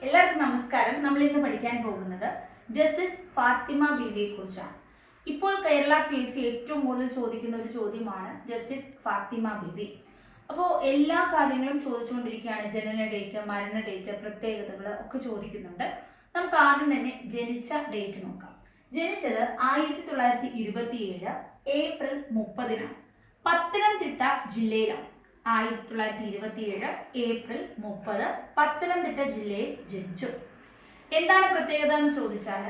എല്ലാവർക്കും നമസ്കാരം. നമ്മൾ ഇന്ന് പഠിക്കാൻ പോകുന്നത് ജസ്റ്റിസ് ഫാത്തിമ ബീവിയെ കുറിച്ചാണ്. ഇപ്പോൾ കേരള PSC ഏറ്റവും കൂടുതൽ ചോദിക്കുന്ന ഒരു ചോദ്യമാണ് ജസ്റ്റിസ് ഫാത്തിമ ബീവി. അപ്പോൾ എല്ലാ കാര്യങ്ങളും ചോദിച്ചുകൊണ്ടിരിക്കുകയാണ്. ജനന ഡേറ്റ്, മരണ ഡേറ്റ്, പ്രത്യേകതകൾ ഒക്കെ ചോദിക്കുന്നുണ്ട്. നമുക്ക് ആദ്യം തന്നെ ജനിച്ച ഡേറ്റ് നോക്കാം. ജനിച്ചത് 1927 ഏപ്രിൽ 30 പത്തനംതിട്ട ജില്ലയിലാണ്. 1927 ഏപ്രിൽ 30 പത്തനംതിട്ട ജില്ലയിൽ ജനിച്ചു. എന്താണ് പ്രത്യേകത എന്ന് ചോദിച്ചാൽ,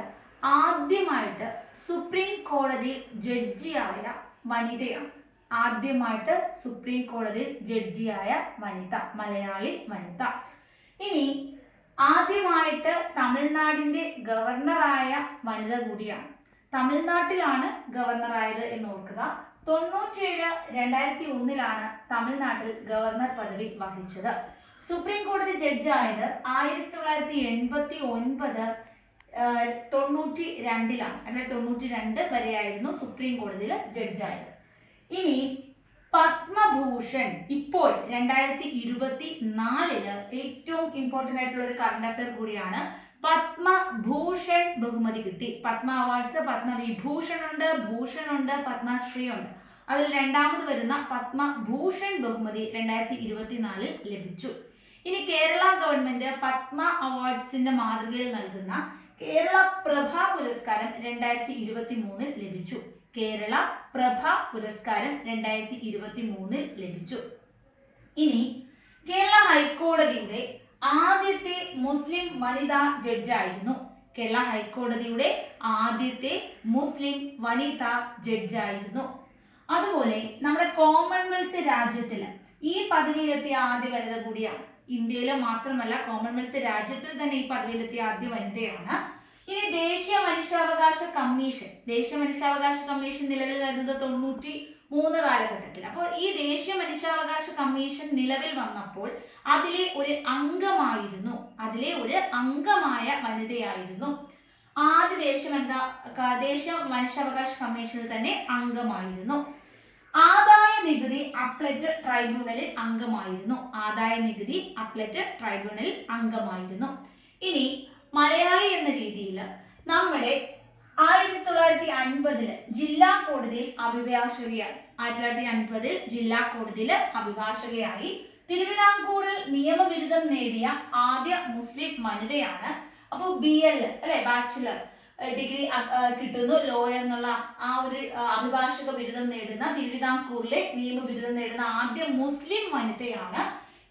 ആദ്യമായിട്ട് സുപ്രീം കോടതി ജഡ്ജിയായ വനിതയാണ്. ആദ്യമായിട്ട് സുപ്രീം കോടതി ജഡ്ജിയായ വനിത, മലയാളി വനിത. ഇനി ആദ്യമായിട്ട് തമിഴ്നാടിന്റെ ഗവർണറായ വനിത കൂടിയാണ്. തമിഴ്നാട്ടിലാണ് ഗവർണറായത് എന്ന് ഓർക്കുക. 97-2001 തമിഴ്നാട്ടിൽ ഗവർണർ പദവി വഹിച്ചത്. സുപ്രീം കോടതി ജഡ്ജായത് 1989 92 92 വരെയായിരുന്നു സുപ്രീം കോടതിയിൽ ജഡ്ജായത്. ഇനി പത്മഭൂഷൺ ഇപ്പോൾ 2024 ഏറ്റവും ഇമ്പോർട്ടൻ്റ് ആയിട്ടുള്ള ഒരു കറണ്ട് അഫയർ കൂടിയാണ്. പത്മഭൂഷൺ ബഹുമതി കിട്ടി. പത്മ അവാർഡ്സ്, പത്മവിഭൂഷൺ ഉണ്ട്, ഭൂഷൺ ഉണ്ട്, പത്മശ്രീ ഉണ്ട്. അതിൽ രണ്ടാമത് വരുന്ന പത്മഭൂഷൺ ബഹുമതി 2024 ലഭിച്ചു. ഇനി കേരള ഗവൺമെന്റ് പത്മ അവാർഡ്സിന്റെ മാതൃകയിൽ നൽകുന്ന കേരള പ്രഭ പുരസ്കാരം 2023 ലഭിച്ചു. കേരള പ്രഭ പുരസ്കാരം 2023 ലഭിച്ചു. ഇനി കേരള ഹൈക്കോടതിയുടെ ആദ്യത്തെ മുസ്ലിം വനിതാ ജഡ്ജായിരുന്നു. കേരള ഹൈക്കോടതിയുടെ ആദ്യത്തെ മുസ്ലിം വനിതാ ജഡ്ജായിരുന്നു. അതുപോലെ നമ്മുടെ കോമൺവെൽത്ത് രാജ്യത്തിൽ ഈ പദവിയിലെത്തിയ ആദ്യ വനിത കൂടിയാണ്. ഇന്ത്യയിലെ മാത്രമല്ല, കോമൺവെൽത്ത് രാജ്യത്തിൽ തന്നെ ഈ പദവിയിലെത്തിയ ആദ്യ വനിതയാണ്. ഇനി ദേശീയ മനുഷ്യാവകാശ കമ്മീഷൻ നിലവിൽ വരുന്നത് 93 കാലഘട്ടത്തിൽ. അപ്പോൾ ഈ ദേശീയ മനുഷ്യാവകാശ കമ്മീഷൻ നിലവിൽ വന്നപ്പോൾ അതിലെ ഒരു അംഗമായ വനിതയായിരുന്നു. ആദ്യ ദേശീയ മനുഷ്യാവകാശ കമ്മീഷനിൽ തന്നെ അംഗമായിരുന്നു. ആദായ നികുതി അപ്പലറ്റ് ട്രൈബ്യൂണലിൽ അംഗമായിരുന്നു. ഇനി മലയാളി എന്ന രീതിയിൽ നമ്മുടെ 1950 ജില്ലാ കോടതിയിൽ അഭിഭാഷകയായി. തിരുവിതാംകൂറിൽ നിയമബിരുദം നേടിയ ആദ്യ മുസ്ലിം വനിതയാണ്. അപ്പോൾ BL ബാച്ചിലർ ഡിഗ്രി കിട്ടുന്നു, ലോയർ എന്നുള്ള ആ ഒരു അഭിഭാഷക ബിരുദം നേടുന്ന, തിരുവിതാംകൂറിലെ നിയമബിരുദം നേടുന്ന ആദ്യ മുസ്ലിം വനിതയാണ്.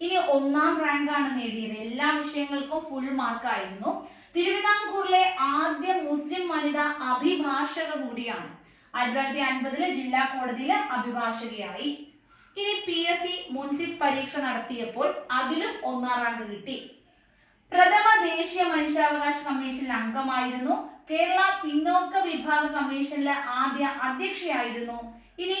ഇനി 1ാം റാങ്കാണ് നേടിയത്. എല്ലാ വിഷയങ്ങൾക്കും ഫുൾ മാർക്കായിരുന്നു. തിരുവിതാംകൂറിലെ ആദ്യ മുസ്ലിം വനിത അഭിഭാഷക കൂടിയാണ്. 1950 ജില്ലാ കോടതിയിൽ അഭിഭാഷകയായി. ഇനി PSC മുൻസിഫ് പരീക്ഷ നടത്തിയപ്പോൾ അതിലും 1ാം റാങ്ക് കിട്ടി. പ്രഥമ ദേശീയ മനുഷ്യാവകാശ കമ്മീഷനിൽ അംഗമായിരുന്നു. കേരള പിന്നോക്ക വിഭാഗ കമ്മീഷനിലെ ആദ്യ അധ്യക്ഷയായിരുന്നു. ഇനി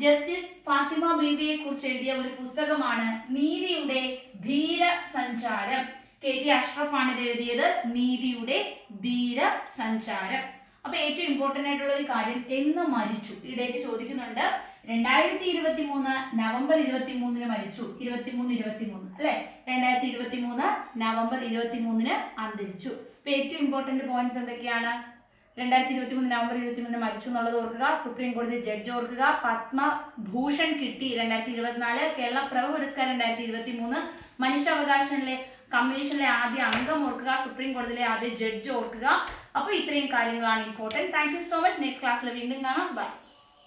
ജസ്റ്റിസ് ഫാത്തിമ ബീവിയെ കുറിച്ച് എഴുതിയ ഒരു പുസ്തകമാണ് നീതിയുടെ ധീര സഞ്ചാരം. KT അഷ്റഫ് ആണ് ഇത് എഴുതിയത്. നീതിയുടെ ധീര സഞ്ചാരം. അപ്പൊ ഏറ്റവും ഇമ്പോർട്ടന്റ് ആയിട്ടുള്ള ഒരു കാര്യം, എന്ന് മരിച്ചു, ഈ ഡേറ്റ് ചോദിക്കുന്നുണ്ട്. 2023 നവംബർ 23 മരിച്ചു. 23 അല്ലെ, 2023 നവംബർ 23 അന്തരിച്ചു. അപ്പൊ ഏറ്റവും ഇമ്പോർട്ടന്റ് പോയിന്റ്സ് എന്തൊക്കെയാണ്? 2023 നവംബർ 23 മരിച്ചു എന്നുള്ളത് ഓർക്കുക. സുപ്രീം കോടതി ജഡ്ജ് ഓർക്കുക. പത്മഭൂഷൺ കിട്ടി 2024. കേരള പ്രഭ പുരസ്കാരം 2023. മനുഷ്യാവകാശ കമ്മീഷനിലെ ആദ്യ അംഗം ഓർക്കുക. സുപ്രീം കോടതിയിലെ ആദ്യ ജഡ്ജ് ഓർക്കുക. അപ്പോൾ ഇത്രയും കാര്യങ്ങളാണ് important. Thank you so much. Next ക്ലാസ്സിൽ വീണ്ടും കാണാം. ബൈ.